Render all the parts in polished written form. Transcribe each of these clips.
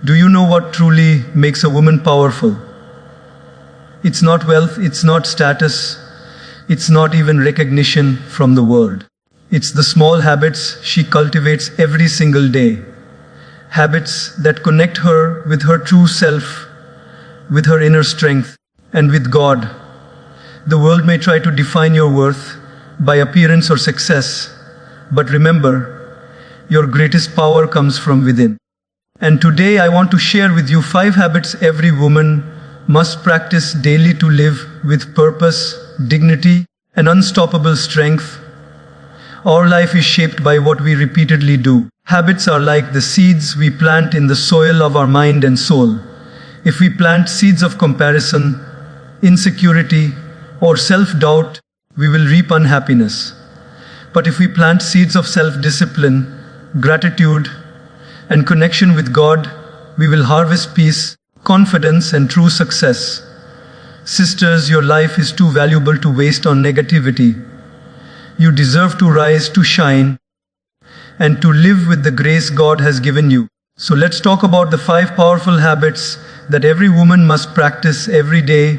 Do you know what truly makes a woman powerful? It's not wealth, it's not status, it's not even recognition from the world. It's the small habits she cultivates every single day. Habits that connect her with her true self, with her inner strength, and with God. The world may try to define your worth by appearance or success, but remember, your greatest power comes from within. And today I want to share with you 5 habits every woman must practice daily to live with purpose, dignity, and unstoppable strength. Our life is shaped by what we repeatedly do. Habits are like the seeds we plant in the soil of our mind and soul. If we plant seeds of comparison, insecurity, or self-doubt, we will reap unhappiness. But if we plant seeds of self-discipline, gratitude, and connection with God, we will harvest peace, confidence, and true success. Sisters, your life is too valuable to waste on negativity. You deserve to rise, to shine, and to live with the grace God has given you. So let's talk about the 5 powerful habits that every woman must practice every day.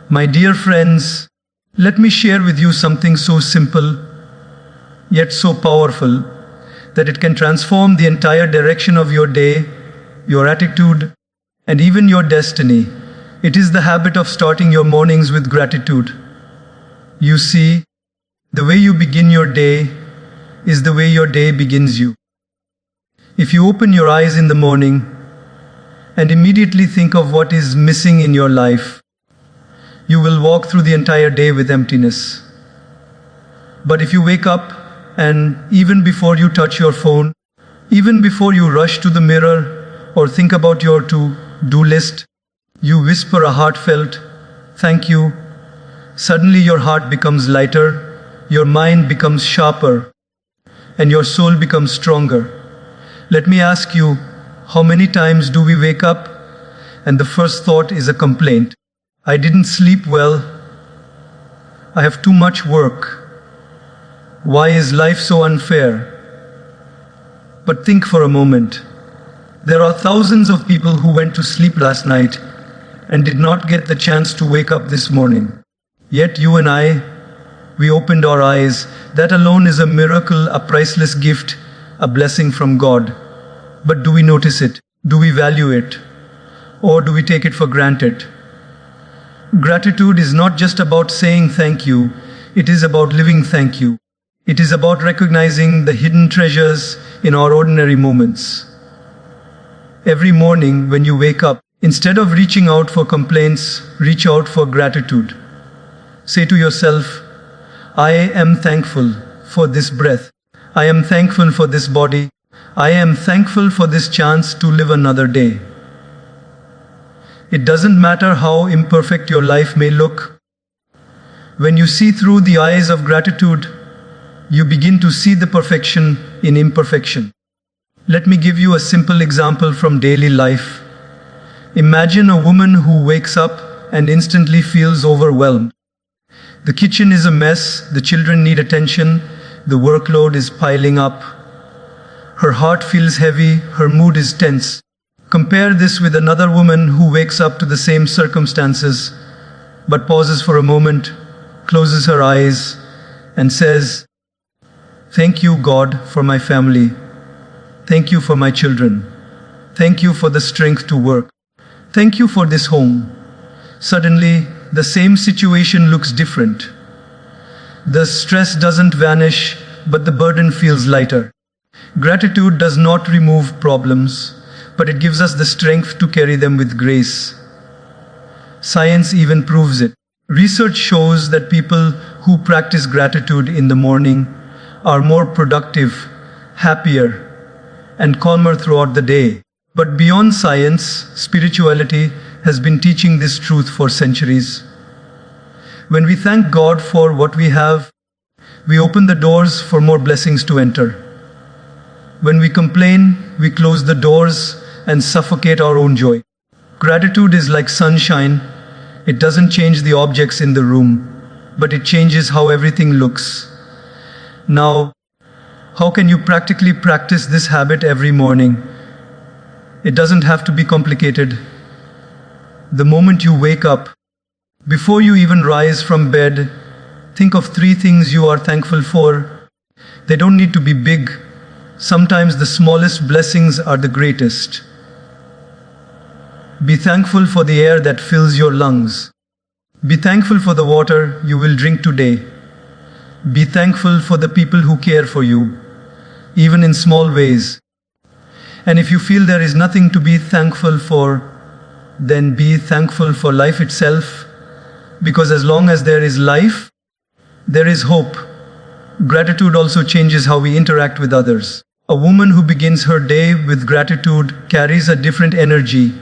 My dear friends, let me share with you something so simple, yet so powerful, that it can transform the entire direction of your day, your attitude, and even your destiny. It is the habit of starting your mornings with gratitude. You see, the way you begin your day is the way your day begins you. If you open your eyes in the morning and immediately think of what is missing in your life, you will walk through the entire day with emptiness. But if you wake up and even before you touch your phone, even before you rush to the mirror or think about your to-do list, you whisper a heartfelt, "Thank you." Suddenly your heart becomes lighter, your mind becomes sharper, and your soul becomes stronger. Let me ask you, how many times do we wake up and the first thought is a complaint? I didn't sleep well. I have too much work. Why is life so unfair? But think for a moment. There are thousands of people who went to sleep last night and did not get the chance to wake up this morning. Yet you and I, we opened our eyes. That alone is a miracle, a priceless gift, a blessing from God. But do we notice it? Do we value it? Or do we take it for granted? Gratitude is not just about saying thank you, it is about living thank you. It is about recognizing the hidden treasures in our ordinary moments. Every morning when you wake up, instead of reaching out for complaints, reach out for gratitude. Say to yourself, I am thankful for this breath. I am thankful for this body. I am thankful for this chance to live another day. It doesn't matter how imperfect your life may look. When you see through the eyes of gratitude, you begin to see the perfection in imperfection. Let me give you a simple example from daily life. Imagine a woman who wakes up and instantly feels overwhelmed. The kitchen is a mess, the children need attention, the workload is piling up. Her heart feels heavy, her mood is tense. Compare this with another woman who wakes up to the same circumstances, but pauses for a moment, closes her eyes, and says, "Thank you, God, for my family. Thank you for my children. Thank you for the strength to work. Thank you for this home." Suddenly, the same situation looks different. The stress doesn't vanish, but the burden feels lighter. Gratitude does not remove problems, but it gives us the strength to carry them with grace. Science even proves it. Research shows that people who practice gratitude in the morning are more productive, happier, and calmer throughout the day. But beyond science, spirituality has been teaching this truth for centuries. When we thank God for what we have, we open the doors for more blessings to enter. When we complain, we close the doors and suffocate our own joy. Gratitude is like sunshine. It doesn't change the objects in the room, but it changes how everything looks. Now, how can you practically practice this habit every morning? It doesn't have to be complicated. The moment you wake up, before you even rise from bed, think of 3 things you are thankful for. They don't need to be big. Sometimes the smallest blessings are the greatest. Be thankful for the air that fills your lungs. Be thankful for the water you will drink today. Be thankful for the people who care for you, even in small ways. And if you feel there is nothing to be thankful for, then be thankful for life itself, because as long as there is life, there is hope. Gratitude also changes how we interact with others. A woman who begins her day with gratitude carries a different energy.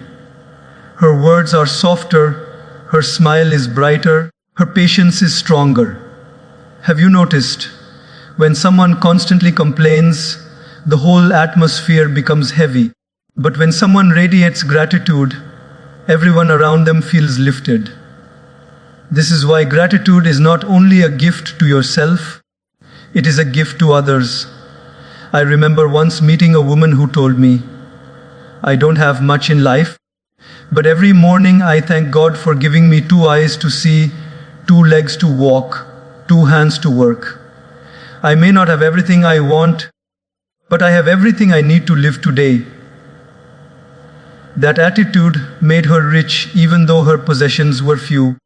Her words are softer, her smile is brighter, her patience is stronger. Have you noticed? When someone constantly complains, the whole atmosphere becomes heavy. But when someone radiates gratitude, everyone around them feels lifted. This is why gratitude is not only a gift to yourself, it is a gift to others. I remember once meeting a woman who told me, "I don't have much in life, but every morning I thank God for giving me 2 eyes to see, 2 legs to walk, 2 hands to work. I may not have everything I want, but I have everything I need to live today." That attitude made her rich even though her possessions were few.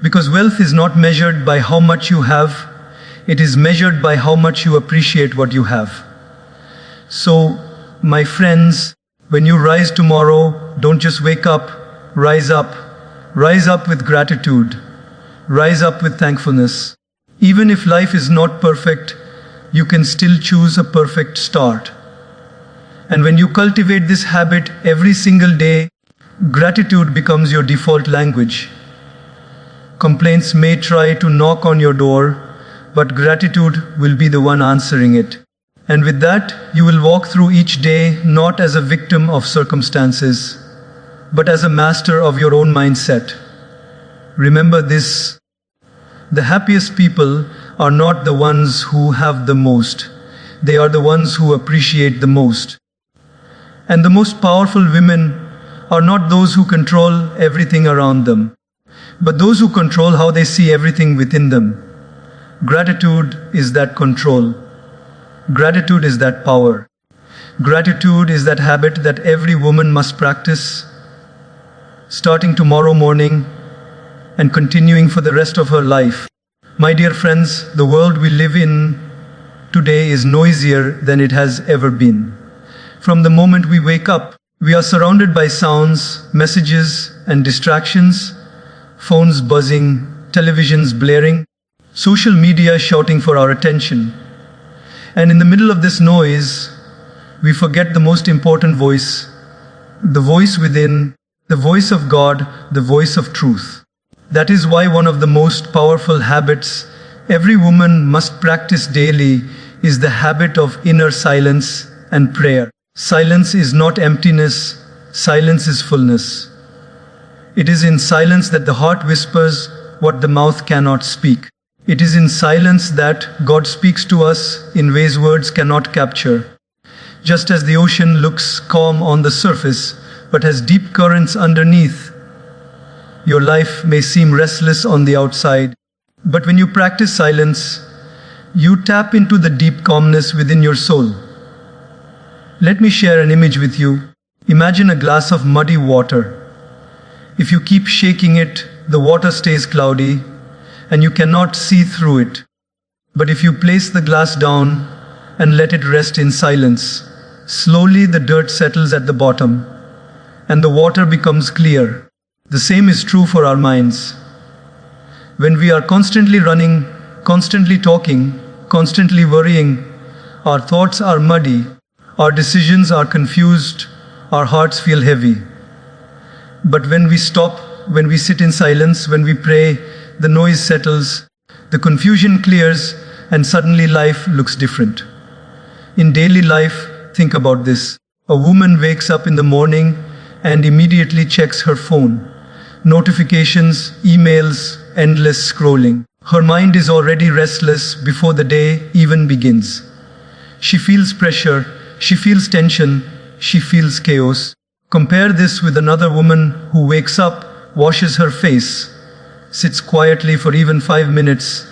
Because wealth is not measured by how much you have, it is measured by how much you appreciate what you have. So, my friends, when you rise tomorrow, don't just wake up, rise up. Rise up with gratitude. Rise up with thankfulness. Even if life is not perfect, you can still choose a perfect start. And when you cultivate this habit every single day, gratitude becomes your default language. Complaints may try to knock on your door, but gratitude will be the one answering it. And with that, you will walk through each day not as a victim of circumstances, but as a master of your own mindset. Remember this: the happiest people are not the ones who have the most. They are the ones who appreciate the most. And the most powerful women are not those who control everything around them, but those who control how they see everything within them. Gratitude is that control. Gratitude is that power. Gratitude is that habit that every woman must practice, starting tomorrow morning and continuing for the rest of her life. My dear friends, the world we live in today is noisier than it has ever been. From the moment we wake up, we are surrounded by sounds, messages, and distractions, phones buzzing, televisions blaring, social media shouting for our attention. And in the middle of this noise, we forget the most important voice, the voice within, the voice of God, the voice of truth. That is why one of the most powerful habits every woman must practice daily is the habit of inner silence and prayer. Silence is not emptiness, silence is fullness. It is in silence that the heart whispers what the mouth cannot speak. It is in silence that God speaks to us in ways words cannot capture. Just as the ocean looks calm on the surface but has deep currents underneath, your life may seem restless on the outside. But when you practice silence, you tap into the deep calmness within your soul. Let me share an image with you. Imagine a glass of muddy water. If you keep shaking it, the water stays cloudy and you cannot see through it. But if you place the glass down and let it rest in silence, slowly the dirt settles at the bottom and the water becomes clear. The same is true for our minds. When we are constantly running, constantly talking, constantly worrying, our thoughts are muddy, our decisions are confused, our hearts feel heavy. But when we stop, when we sit in silence, when we pray, the noise settles, the confusion clears, and suddenly life looks different. In daily life, think about this. A woman wakes up in the morning and immediately checks her phone. Notifications, emails, endless scrolling. Her mind is already restless before the day even begins. She feels pressure, she feels tension, she feels chaos. Compare this with another woman who wakes up, washes her face, sits quietly for even 5 minutes,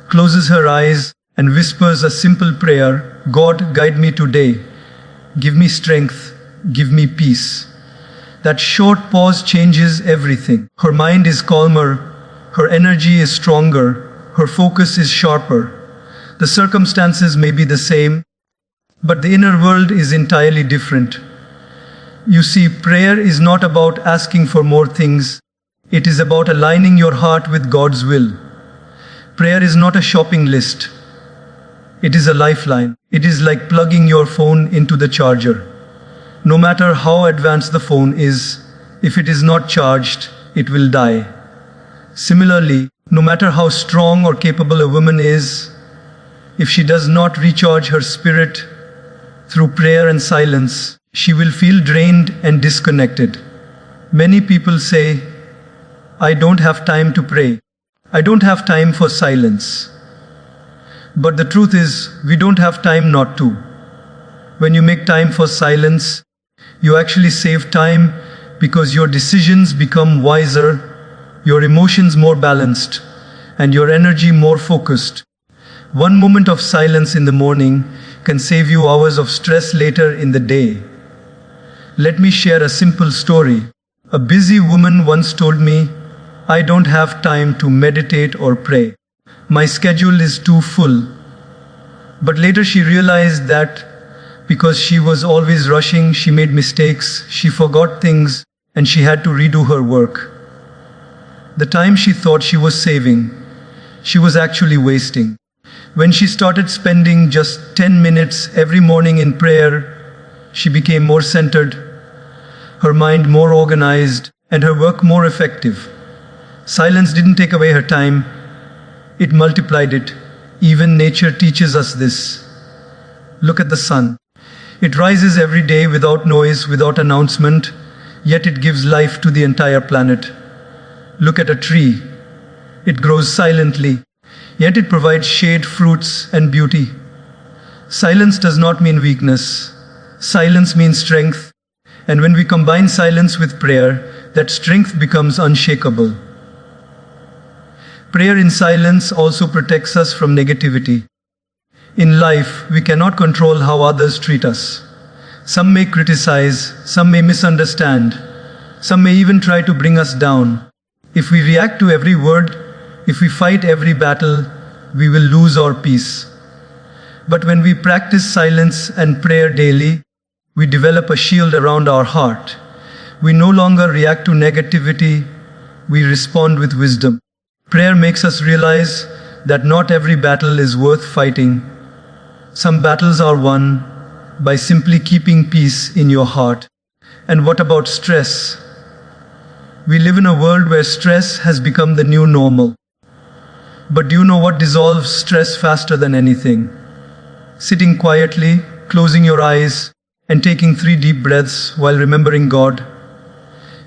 closes her eyes, and whispers a simple prayer: God, guide me today. Give me strength. Give me peace. That short pause changes everything. Her mind is calmer, her energy is stronger, her focus is sharper. The circumstances may be the same, but the inner world is entirely different. You see, prayer is not about asking for more things. It is about aligning your heart with God's will. Prayer is not a shopping list. It is a lifeline. It is like plugging your phone into the charger. No matter how advanced the phone is, if it is not charged, it will die. Similarly, no matter how strong or capable a woman is, if she does not recharge her spirit through prayer and silence, she will feel drained and disconnected. Many people say, I don't have time to pray. I don't have time for silence. But the truth is, we don't have time not to. When you make time for silence, you actually save time because your decisions become wiser, your emotions more balanced, and your energy more focused. One moment of silence in the morning can save you hours of stress later in the day. Let me share a simple story. A busy woman once told me, I don't have time to meditate or pray. My schedule is too full. But later she realized that because she was always rushing, she made mistakes, she forgot things, and she had to redo her work. The time she thought she was saving, she was actually wasting. When she started spending just 10 minutes every morning in prayer, she became more centered, her mind more organized, and her work more effective. Silence didn't take away her time, it multiplied it. Even nature teaches us this. Look at the sun. It rises every day without noise, without announcement, yet it gives life to the entire planet. Look at a tree. It grows silently, yet it provides shade, fruits, and beauty. Silence does not mean weakness. Silence means strength. And when we combine silence with prayer, that strength becomes unshakable. Prayer in silence also protects us from negativity. In life, we cannot control how others treat us. Some may criticize, some may misunderstand, some may even try to bring us down. If we react to every word, if we fight every battle, we will lose our peace. But when we practice silence and prayer daily, we develop a shield around our heart. We no longer react to negativity, we respond with wisdom. Prayer makes us realize that not every battle is worth fighting. Some battles are won by simply keeping peace in your heart. And what about stress? We live in a world where stress has become the new normal. But do you know what dissolves stress faster than anything? Sitting quietly, closing your eyes, and taking 3 deep breaths while remembering God.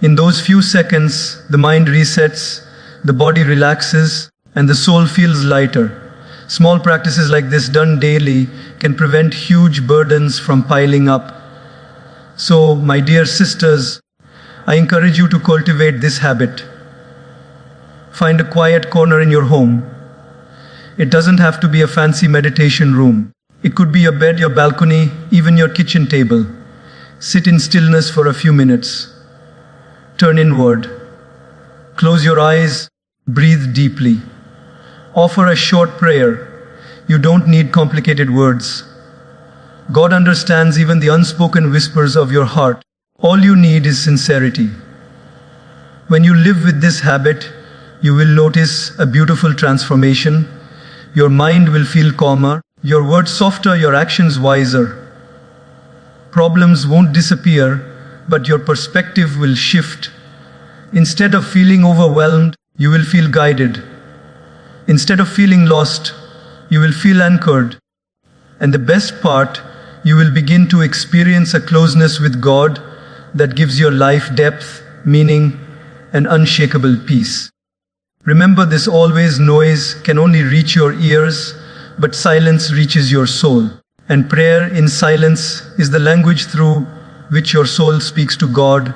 In those few seconds, the mind resets, the body relaxes, and the soul feels lighter. Small practices like this done daily can prevent huge burdens from piling up. So, my dear sisters, I encourage you to cultivate this habit. Find a quiet corner in your home. It doesn't have to be a fancy meditation room. It could be your bed, your balcony, even your kitchen table. Sit in stillness for a few minutes. Turn inward. Close your eyes. Breathe deeply. Offer a short prayer. You don't need complicated words. God understands even the unspoken whispers of your heart. All you need is sincerity. When you live with this habit, you will notice a beautiful transformation. Your mind will feel calmer, your words softer, your actions wiser. Problems won't disappear, but your perspective will shift. Instead of feeling overwhelmed, you will feel guided. Instead of feeling lost, you will feel anchored. And the best part, you will begin to experience a closeness with God that gives your life depth, meaning, and unshakable peace. Remember this: always noise can only reach your ears, but silence reaches your soul. And prayer in silence is the language through which your soul speaks to God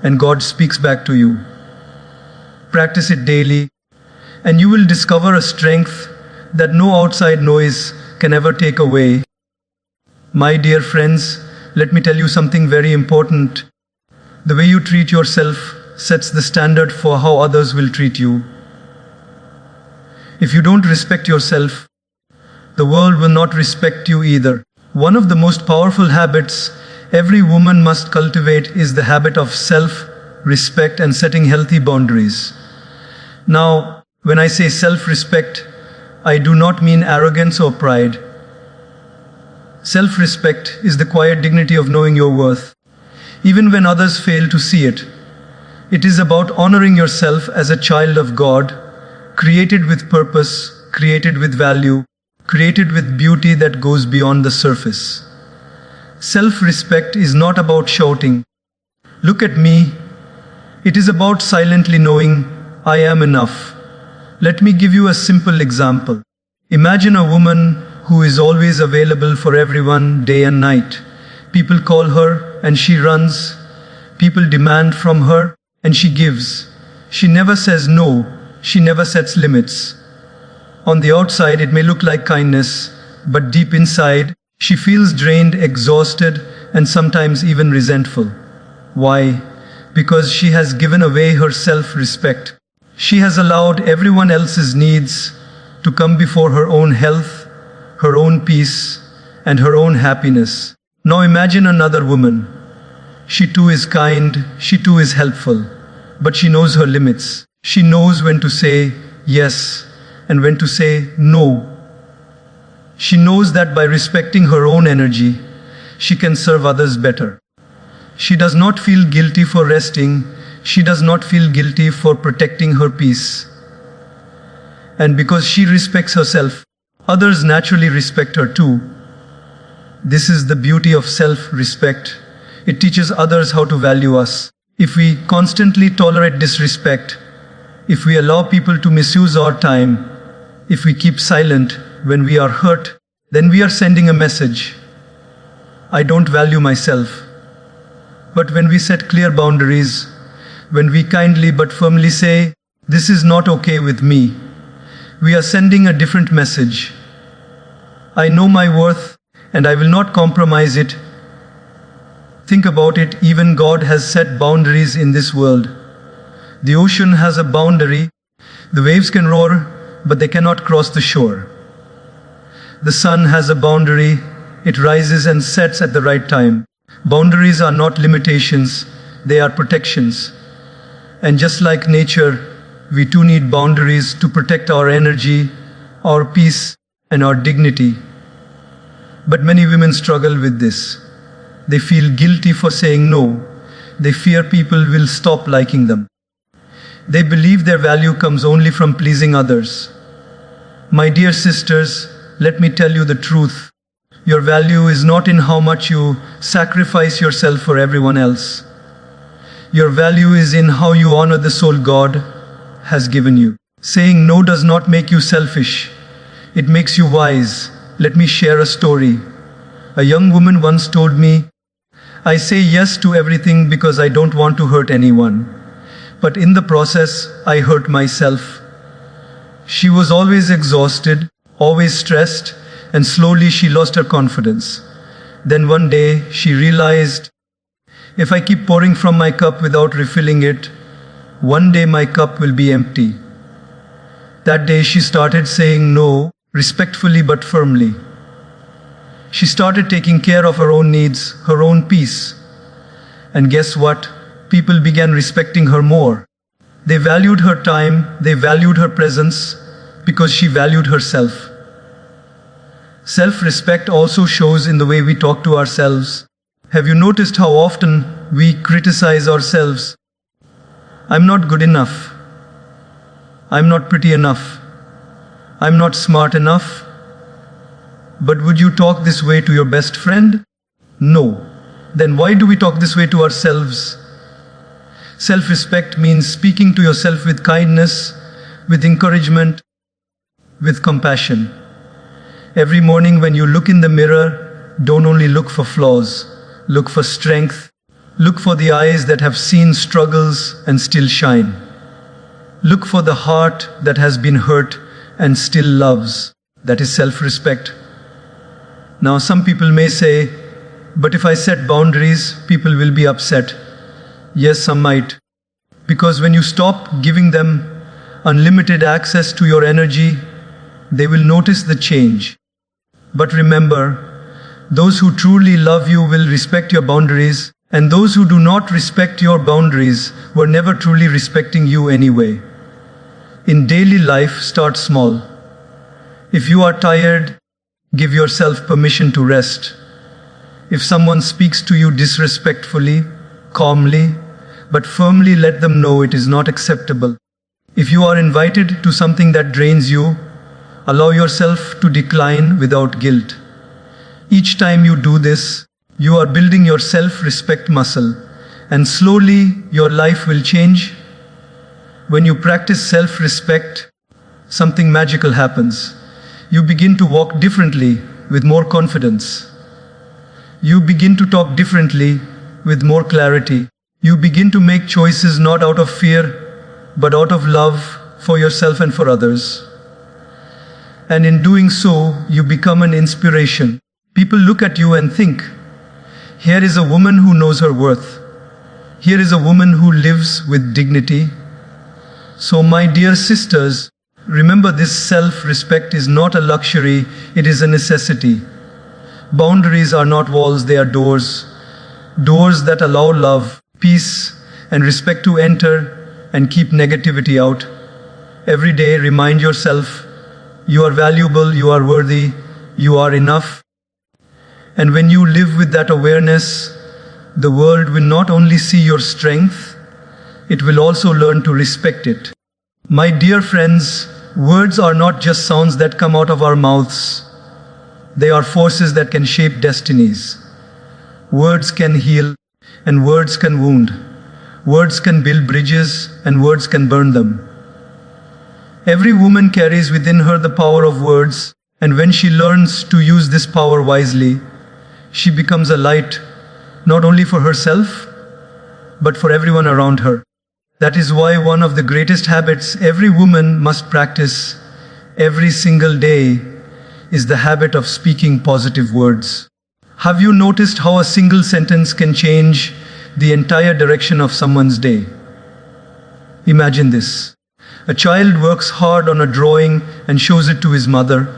and God speaks back to you. Practice it daily, and you will discover a strength that no outside noise can ever take away. My dear friends, let me tell you something very important. The way you treat yourself sets the standard for how others will treat you. If you don't respect yourself, the world will not respect you either. One of the most powerful habits every woman must cultivate is the habit of self-respect and setting healthy boundaries. Now, when I say self-respect, I do not mean arrogance or pride. Self-respect is the quiet dignity of knowing your worth, even when others fail to see it. It is about honoring yourself as a child of God, created with purpose, created with value, created with beauty that goes beyond the surface. Self-respect is not about shouting, "Look at me." It is about silently knowing, "I am enough." Let me give you a simple example. Imagine a woman who is always available for everyone day and night. People call her and she runs. People demand from her and she gives. She never says no. She never sets limits. On the outside, it may look like kindness, but deep inside, she feels drained, exhausted, and sometimes even resentful. Why? Because she has given away her self-respect. She has allowed everyone else's needs to come before her own health, her own peace, and her own happiness. Now imagine another woman. She too is kind, she too is helpful, but she knows her limits. She knows when to say yes and when to say no. She knows that by respecting her own energy, she can serve others better. She does not feel guilty for resting. She does not feel guilty for protecting her peace. And because she respects herself, others naturally respect her too. This is the beauty of self-respect. It teaches others how to value us. If we constantly tolerate disrespect, if we allow people to misuse our time, if we keep silent when we are hurt, then we are sending a message. I don't value myself. But when we set clear boundaries, when we kindly but firmly say, "This is not okay with me," we are sending a different message. I know my worth and I will not compromise it. Think about it, even God has set boundaries in this world. The ocean has a boundary. The waves can roar, but they cannot cross the shore. The sun has a boundary. It rises and sets at the right time. Boundaries are not limitations, they are protections. And just like nature, we too need boundaries to protect our energy, our peace, and our dignity. But many women struggle with this. They feel guilty for saying no. They fear people will stop liking them. They believe their value comes only from pleasing others. My dear sisters, let me tell you the truth. Your value is not in how much you sacrifice yourself for everyone else. Your value is in how you honor the soul God has given you. Saying no does not make you selfish. It makes you wise. Let me share a story. A young woman once told me, "I say yes to everything because I don't want to hurt anyone. But in the process, I hurt myself." She was always exhausted, always stressed, and slowly she lost her confidence. Then one day she realized, if I keep pouring from my cup without refilling it, one day my cup will be empty. That day she started saying no, respectfully but firmly. She started taking care of her own needs, her own peace. And guess what? People began respecting her more. They valued her time, they valued her presence, because she valued herself. Self-respect also shows in the way we talk to ourselves. Have you noticed how often we criticize ourselves? I'm not good enough. I'm not pretty enough. I'm not smart enough. But would you talk this way to your best friend? No. Then why do we talk this way to ourselves? Self-respect means speaking to yourself with kindness, with encouragement, with compassion. Every morning when you look in the mirror, don't only look for flaws, look for strength, Look for the eyes that have seen struggles and still shine. Look for the heart that has been hurt and still loves. That is self-respect. Now, some people may say, but if I set boundaries, people will be upset. Yes, some might. Because when you stop giving them unlimited access to your energy, they will notice the change. But remember, those who truly love you will respect your boundaries, and those who do not respect your boundaries were never truly respecting you anyway. In daily life, start small. If you are tired, give yourself permission to rest. If someone speaks to you disrespectfully, calmly, but firmly let them know it is not acceptable. If you are invited to something that drains you, allow yourself to decline without guilt. Each time you do this, you are building your self-respect muscle, and slowly your life will change. When you practice self-respect, something magical happens. You begin to walk differently with more confidence. You begin to talk differently with more clarity. You begin to make choices not out of fear, but out of love for yourself and for others. And in doing so, you become an inspiration. People look at you and think, here is a woman who knows her worth. Here is a woman who lives with dignity. So, my dear sisters, remember this self-respect is not a luxury, it is a necessity. Boundaries are not walls, they are doors. Doors that allow love, peace, and respect to enter and keep negativity out. Every day, remind yourself, you are valuable, you are worthy, you are enough. And when you live with that awareness, the world will not only see your strength, it will also learn to respect it. My dear friends, words are not just sounds that come out of our mouths. They are forces that can shape destinies. Words can heal, and words can wound. Words can build bridges, and words can burn them. Every woman carries within her the power of words, and when she learns to use this power wisely, she becomes a light, not only for herself, but for everyone around her. That is why one of the greatest habits every woman must practice every single day is the habit of speaking positive words. Have you noticed how a single sentence can change the entire direction of someone's day? Imagine this. A child works hard on a drawing and shows it to his mother.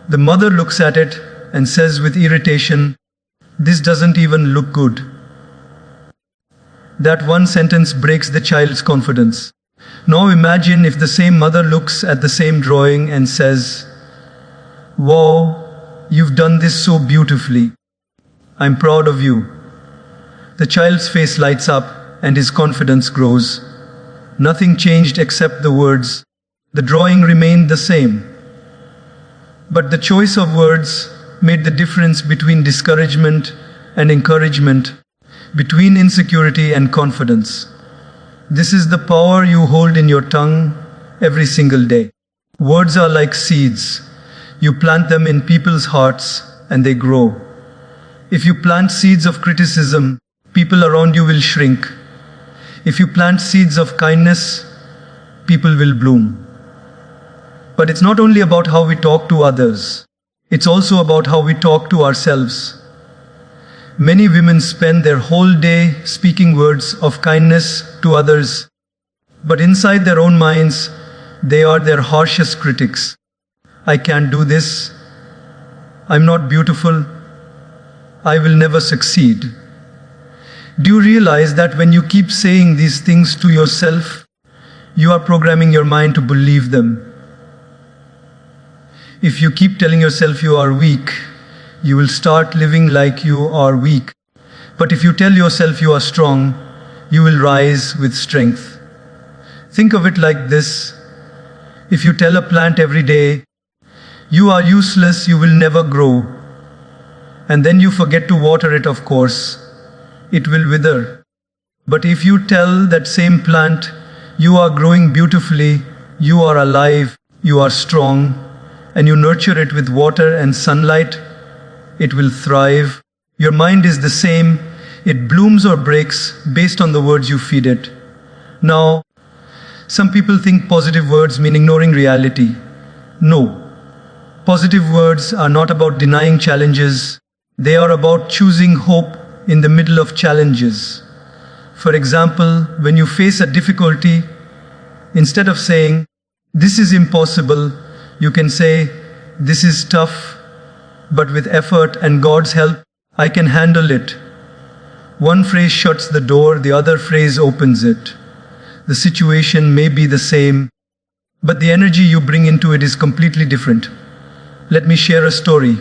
The mother looks at it and says with irritation, "This doesn't even look good." That one sentence breaks the child's confidence. Now imagine if the same mother looks at the same drawing and says, "Wow, you've done this so beautifully. I'm proud of you." The child's face lights up and his confidence grows. Nothing changed except the words. The drawing remained the same. But the choice of words made the difference between discouragement and encouragement, between insecurity and confidence. This is the power you hold in your tongue every single day. Words are like seeds. You plant them in people's hearts and they grow. If you plant seeds of criticism, people around you will shrink. If you plant seeds of kindness, people will bloom. But it's not only about how we talk to others. It's also about how we talk to ourselves. Many women spend their whole day speaking words of kindness to others, but inside their own minds, they are their harshest critics. I can't do this. I'm not beautiful. I will never succeed. Do you realize that when you keep saying these things to yourself, you are programming your mind to believe them? If you keep telling yourself you are weak, you will start living like you are weak. But if you tell yourself you are strong, you will rise with strength. Think of it like this. If you tell a plant every day, you are useless, you will never grow, and then you forget to water it, of course, it will wither. But if you tell that same plant, you are growing beautifully, you are alive, you are strong, and you nurture it with water and sunlight, it will thrive. Your mind is the same. It blooms or breaks based on the words you feed it. Now, some people think positive words mean ignoring reality. No. Positive words are not about denying challenges. They are about choosing hope in the middle of challenges. For example, when you face a difficulty, instead of saying, "This is impossible," you can say, "This is tough, but with effort and God's help, I can handle it." One phrase shuts the door, the other phrase opens it. The situation may be the same, but the energy you bring into it is completely different. Let me share a story.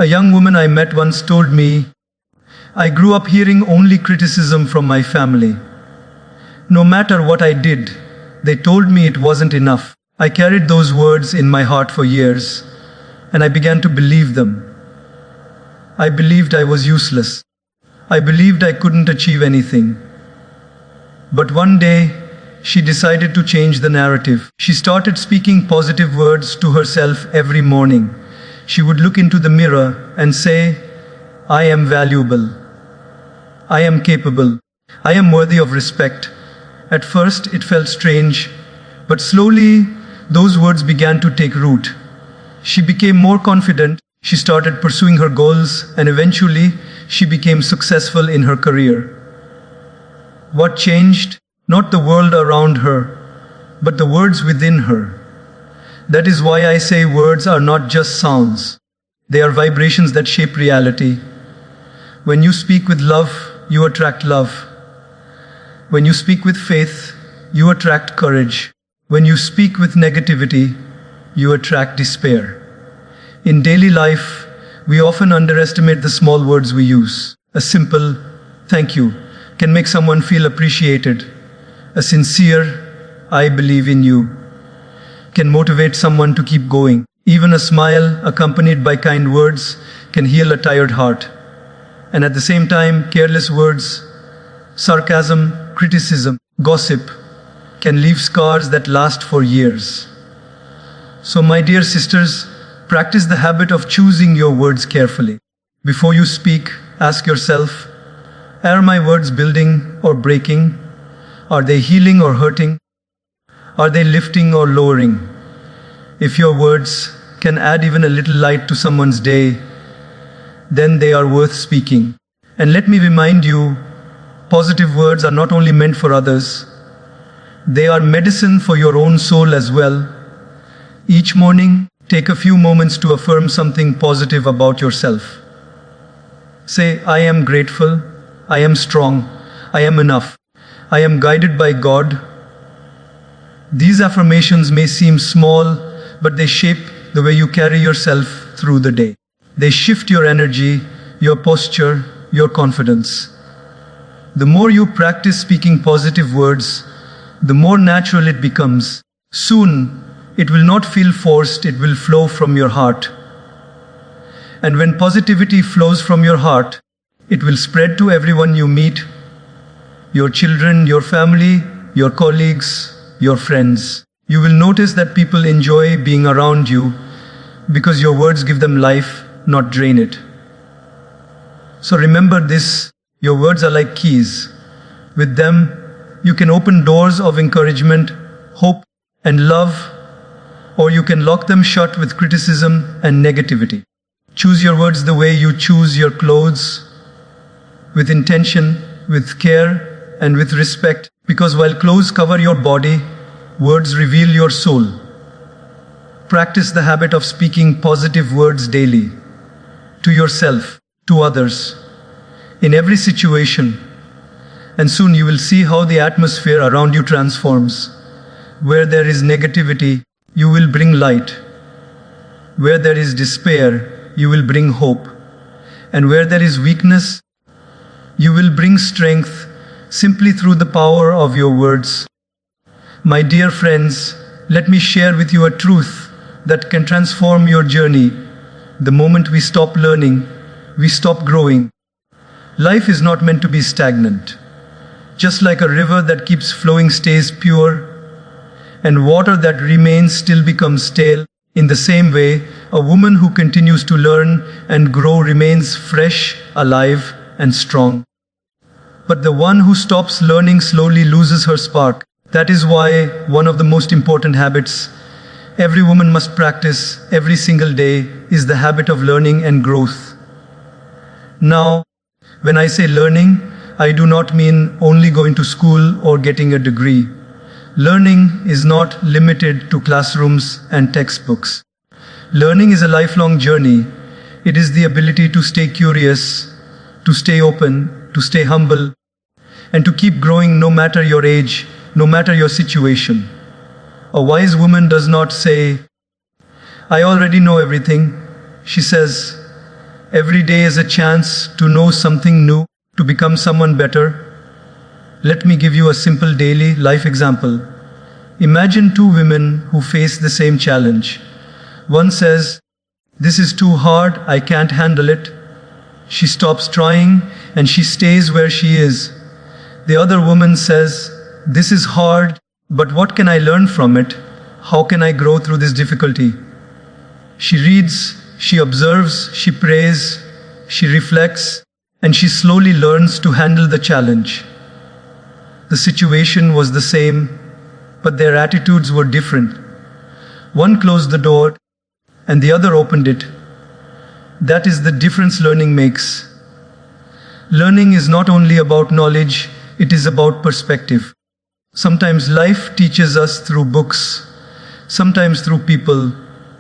A young woman I met once told me, "I grew up hearing only criticism from my family. No matter what I did, they told me it wasn't enough. I carried those words in my heart for years, and I began to believe them. I believed I was useless. I believed I couldn't achieve anything." But one day, she decided to change the narrative. She started speaking positive words to herself every morning. She would look into the mirror and say, "I am valuable. I am capable. I am worthy of respect." At first, it felt strange, but slowly, those words began to take root. She became more confident. She started pursuing her goals, and eventually, she became successful in her career. What changed? Not the world around her, but the words within her. That is why I say words are not just sounds. They are vibrations that shape reality. When you speak with love, you attract love. When you speak with faith, you attract courage. When you speak with negativity, you attract despair. In daily life, we often underestimate the small words we use. A simple "thank you" can make someone feel appreciated. A sincere "I believe in you" can motivate someone to keep going. Even a smile accompanied by kind words can heal a tired heart. And at the same time, careless words, sarcasm, criticism, gossip can leave scars that last for years. So, my dear sisters, practice the habit of choosing your words carefully. Before you speak, ask yourself, are my words building or breaking? Are they healing or hurting? Are they lifting or lowering? If your words can add even a little light to someone's day, then they are worth speaking. And let me remind you, positive words are not only meant for others, they are medicine for your own soul as well. Each morning, take a few moments to affirm something positive about yourself. Say, "I am grateful, I am strong, I am enough, I am guided by God." These affirmations may seem small, but they shape the way you carry yourself through the day. They shift your energy, your posture, your confidence. The more you practice speaking positive words, the more natural it becomes. Soon, it will not feel forced, it will flow from your heart. And when positivity flows from your heart, it will spread to everyone you meet, your children, your family, your colleagues, your friends. You will notice that people enjoy being around you because your words give them life, not drain it. So remember this, your words are like keys. With them, you can open doors of encouragement, hope, and love, or you can lock them shut with criticism and negativity. Choose your words the way you choose your clothes, with intention, with care, and with respect, because while clothes cover your body, words reveal your soul. Practice the habit of speaking positive words daily, to yourself, to others, in every situation, and soon you will see how the atmosphere around you transforms. Where there is negativity, you will bring light. Where there is despair, you will bring hope. And where there is weakness, you will bring strength simply through the power of your words. My dear friends, let me share with you a truth that can transform your journey. The moment we stop learning, we stop growing. Life is not meant to be stagnant. Just like a river that keeps flowing stays pure, and water that remains still becomes stale, in the same way, a woman who continues to learn and grow remains fresh, alive, and strong. But the one who stops learning slowly loses her spark. That is why one of the most important habits every woman must practice every single day is the habit of learning and growth. Now, when I say learning, I do not mean only going to school or getting a degree. Learning is not limited to classrooms and textbooks. Learning is a lifelong journey. It is the ability to stay curious, to stay open, to stay humble, and to keep growing no matter your age, no matter your situation. A wise woman does not say, "I already know everything." She says, "Every day is a chance to know something new, to become someone better." Let me give you a simple daily life example. Imagine two women who face the same challenge. One says, "This is too hard, I can't handle it." She stops trying and she stays where she is. The other woman says, "This is hard, but what can I learn from it? How can I grow through this difficulty?" She reads, she observes, she prays, she reflects, and she slowly learns to handle the challenge. The situation was the same, but their attitudes were different. One closed the door, and the other opened it. That is the difference learning makes. Learning is not only about knowledge, it is about perspective. Sometimes life teaches us through books, sometimes through people,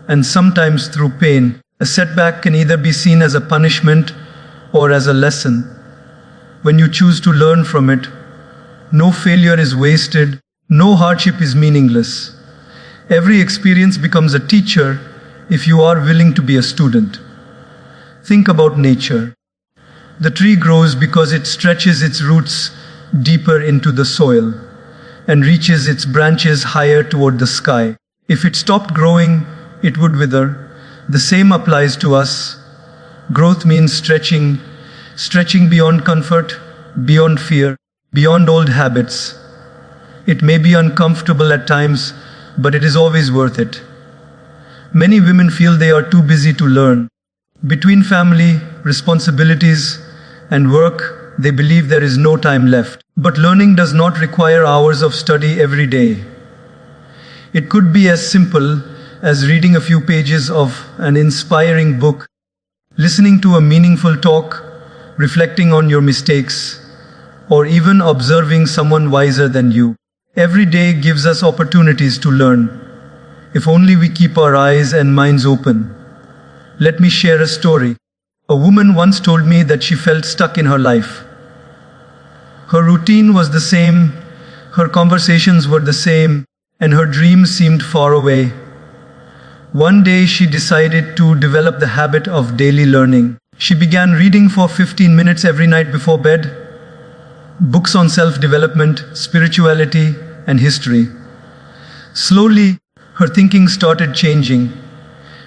and sometimes through pain. A setback can either be seen as a punishment or as a lesson. When you choose to learn from it, no failure is wasted, no hardship is meaningless. Every experience becomes a teacher if you are willing to be a student. Think about nature. The tree grows because it stretches its roots deeper into the soil and reaches its branches higher toward the sky. If it stopped growing, it would wither. The same applies to us. Growth means stretching beyond comfort, beyond fear, beyond old habits. It may be uncomfortable at times, but it is always worth it. Many women feel they are too busy to learn. Between family, responsibilities, and work, they believe there is no time left. But learning does not require hours of study every day. It could be as simple as reading a few pages of an inspiring book, listening to a meaningful talk, reflecting on your mistakes, or even observing someone wiser than you. Every day gives us opportunities to learn, if only we keep our eyes and minds open. Let me share a story. A woman once told me that she felt stuck in her life. Her routine was the same, her conversations were the same, and her dreams seemed far away. One day she decided to develop the habit of daily learning. She began reading for 15 minutes every night before bed, books on self-development, spirituality, and history. Slowly, her thinking started changing.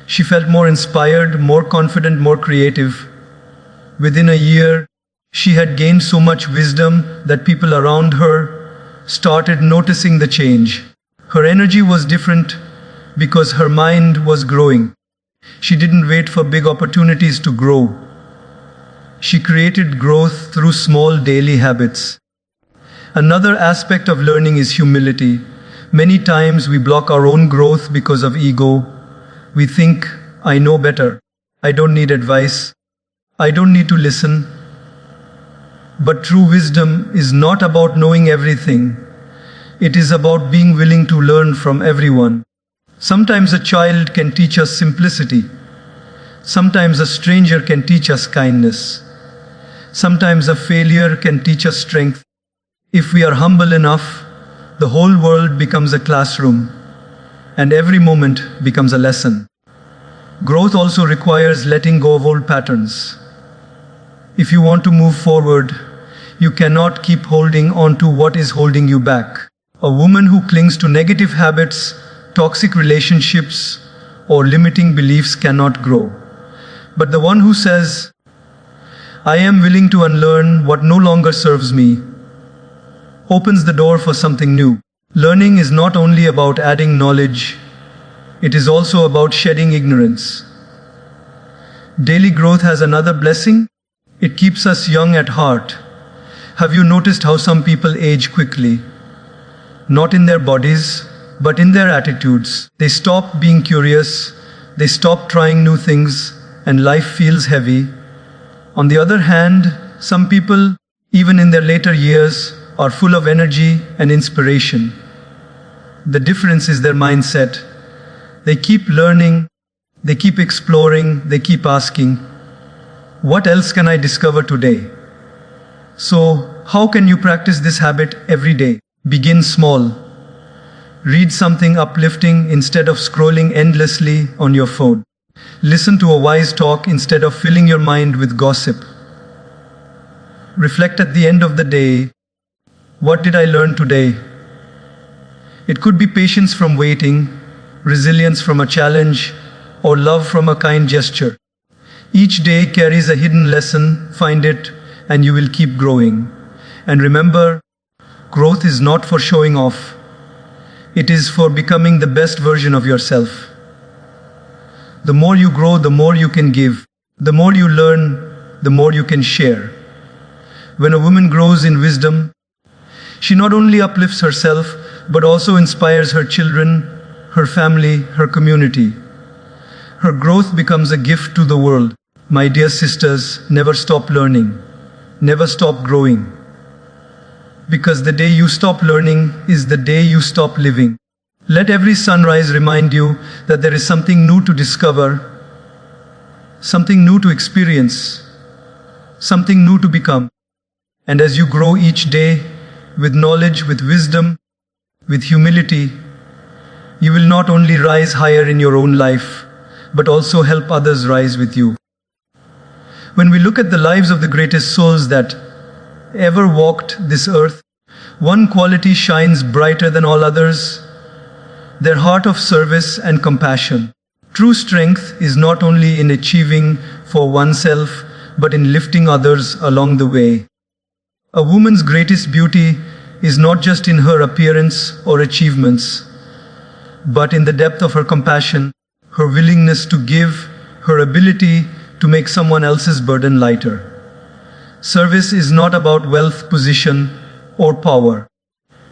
She felt more inspired, more confident, more creative. Within a year, she had gained so much wisdom that people around her started noticing the change. Her energy was different because her mind was growing. She didn't wait for big opportunities to grow. She created growth through small daily habits. Another aspect of learning is humility. Many times we block our own growth because of ego. We think, "I know better. I don't need advice. I don't need to listen." But true wisdom is not about knowing everything. It is about being willing to learn from everyone. Sometimes a child can teach us simplicity. Sometimes a stranger can teach us kindness. Sometimes a failure can teach us strength. If we are humble enough, the whole world becomes a classroom, and every moment becomes a lesson. Growth also requires letting go of old patterns. If you want to move forward, you cannot keep holding on to what is holding you back. A woman who clings to negative habits, toxic relationships, or limiting beliefs cannot grow. But the one who says, "I am willing to unlearn what no longer serves me," opens the door for something new. Learning is not only about adding knowledge, it is also about shedding ignorance. Daily growth has another blessing. It keeps us young at heart. Have you noticed how some people age quickly? Not in their bodies, but in their attitudes. They stop being curious, they stop trying new things, and life feels heavy. On the other hand, some people, even in their later years, are full of energy and inspiration. The difference is their mindset. They keep learning, they keep exploring, they keep asking, what else can I discover today? So, how can you practice this habit every day? Begin small. Read something uplifting instead of scrolling endlessly on your phone. Listen to a wise talk instead of filling your mind with gossip. Reflect at the end of the day. What did I learn today? It could be patience from waiting, resilience from a challenge, or love from a kind gesture. Each day carries a hidden lesson. Find it, and you will keep growing. And remember, growth is not for showing off. It is for becoming the best version of yourself. The more you grow, the more you can give. The more you learn, the more you can share. When a woman grows in wisdom, she not only uplifts herself, but also inspires her children, her family, her community. Her growth becomes a gift to the world. My dear sisters, never stop learning. Never stop growing. Because the day you stop learning is the day you stop living. Let every sunrise remind you that there is something new to discover, something new to experience, something new to become. And as you grow each day with knowledge, with wisdom, with humility, you will not only rise higher in your own life, but also help others rise with you. When we look at the lives of the greatest souls that ever walked this earth, one quality shines brighter than all others: their heart of service and compassion. True strength is not only in achieving for oneself, but in lifting others along the way. A woman's greatest beauty is not just in her appearance or achievements, but in the depth of her compassion, her willingness to give, her ability to make someone else's burden lighter. Service is not about wealth, position, or power.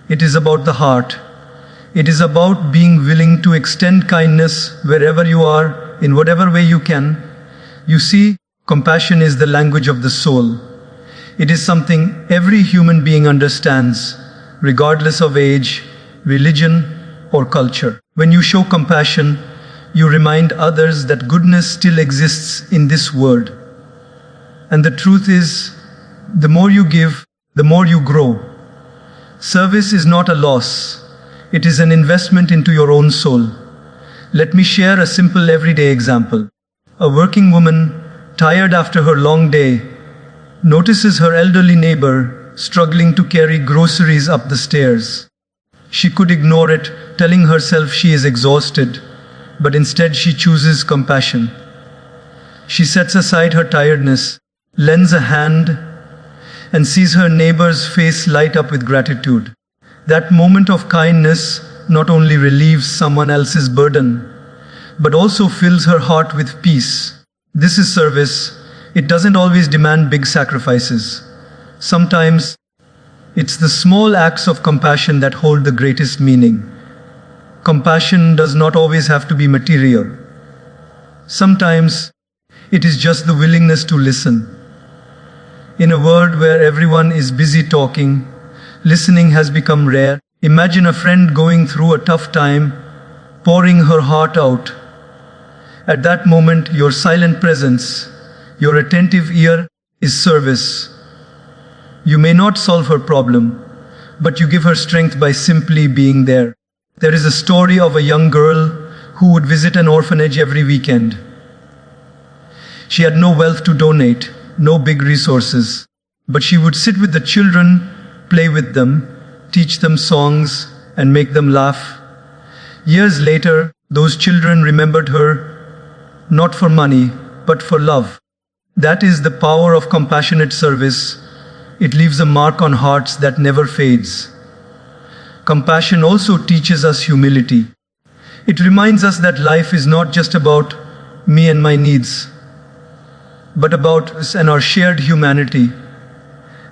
It is about the heart. It is about being willing to extend kindness wherever you are, in whatever way you can. You see, compassion is the language of the soul. It is something every human being understands, regardless of age, religion, or culture. When you show compassion, you remind others that goodness still exists in this world. And the truth is, the more you give, the more you grow. Service is not a loss. It is an investment into your own soul. Let me share a simple everyday example. A working woman, tired after her long day, notices her elderly neighbor struggling to carry groceries up the stairs. She could ignore it, telling herself she is exhausted, but instead she chooses compassion. She sets aside her tiredness, lends a hand, and sees her neighbor's face light up with gratitude. That moment of kindness not only relieves someone else's burden, but also fills her heart with peace. This is service. It doesn't always demand big sacrifices. Sometimes, it's the small acts of compassion that hold the greatest meaning. Compassion does not always have to be material. Sometimes, it is just the willingness to listen. In a world where everyone is busy talking, listening has become rare. Imagine a friend going through a tough time, pouring her heart out. At that moment, your silent presence, your attentive ear, is service. You may not solve her problem, but you give her strength by simply being there. There is a story of a young girl who would visit an orphanage every weekend. She had no wealth to donate, no big resources, but she would sit with the children, play with them, teach them songs, and make them laugh. Years later, those children remembered her, not for money, but for love. That is the power of compassionate service. It leaves a mark on hearts that never fades. Compassion also teaches us humility. It reminds us that life is not just about me and my needs, but about us and our shared humanity.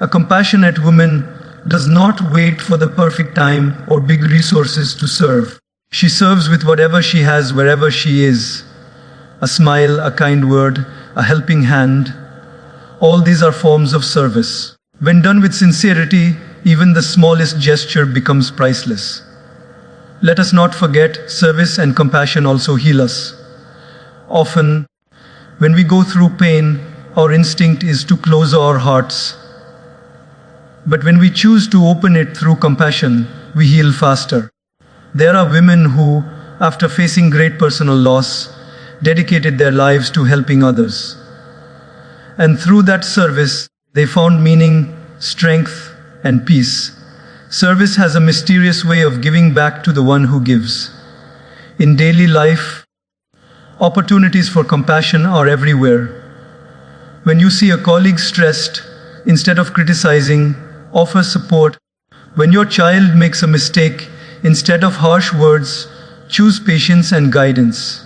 A compassionate woman does not wait for the perfect time or big resources to serve. She serves with whatever she has wherever she is. A smile, a kind word, a helping hand. All these are forms of service. When done with sincerity, even the smallest gesture becomes priceless. Let us not forget, service and compassion also heal us. Often, when we go through pain, our instinct is to close our hearts. But when we choose to open it through compassion, we heal faster. There are women who, after facing great personal loss, dedicated their lives to helping others. And through that service, they found meaning, strength, and peace. Service has a mysterious way of giving back to the one who gives. In daily life, opportunities for compassion are everywhere. When you see a colleague stressed, instead of criticizing, offer support. When your child makes a mistake, instead of harsh words, choose patience and guidance.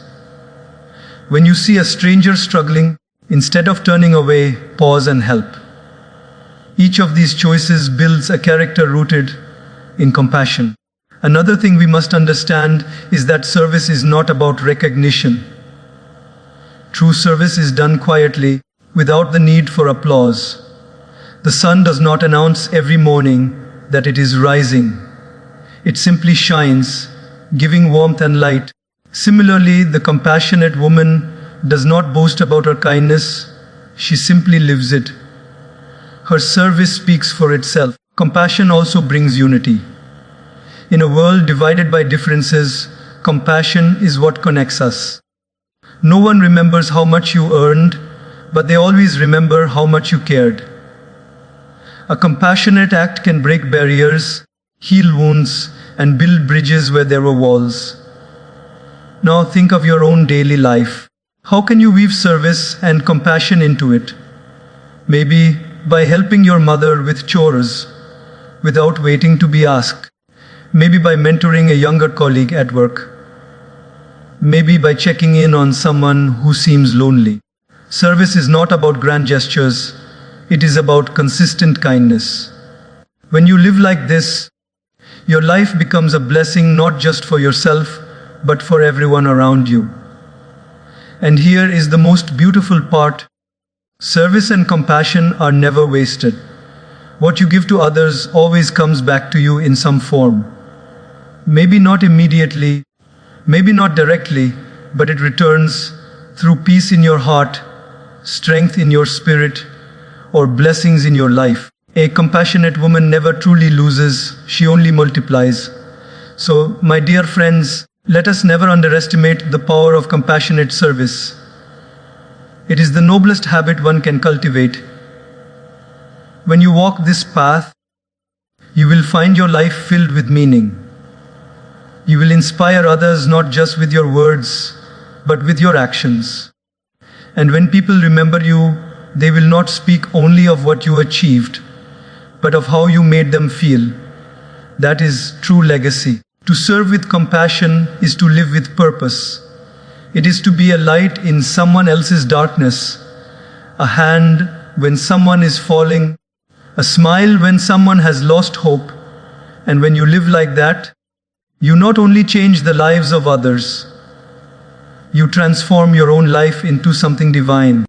When you see a stranger struggling, instead of turning away, pause and help. Each of these choices builds a character rooted in compassion. Another thing we must understand is that service is not about recognition. True service is done quietly, without the need for applause. The sun does not announce every morning that it is rising. It simply shines, giving warmth and light. Similarly, the compassionate woman does not boast about her kindness, she simply lives it. Her service speaks for itself. Compassion also brings unity. In a world divided by differences, compassion is what connects us. No one remembers how much you earned, but they always remember how much you cared. A compassionate act can break barriers, heal wounds, and build bridges where there were walls. Now think of your own daily life. How can you weave service and compassion into it? Maybe by helping your mother with chores without waiting to be asked. Maybe by mentoring a younger colleague at work. Maybe by checking in on someone who seems lonely. Service is not about grand gestures, it is about consistent kindness. When you live like this, your life becomes a blessing not just for yourself, but for everyone around you. And here is the most beautiful part. Service and compassion are never wasted. What you give to others always comes back to you in some form. Maybe not immediately, maybe not directly, but it returns through peace in your heart, strength in your spirit, or blessings in your life. A compassionate woman never truly loses, she only multiplies. So, my dear friends, let us never underestimate the power of compassionate service. It is the noblest habit one can cultivate. When you walk this path, you will find your life filled with meaning. You will inspire others not just with your words, but with your actions. And when people remember you, they will not speak only of what you achieved, but of how you made them feel. That is true legacy. To serve with compassion is to live with purpose. It is to be a light in someone else's darkness, a hand when someone is falling, a smile when someone has lost hope. And when you live like that, you not only change the lives of others, you transform your own life into something divine.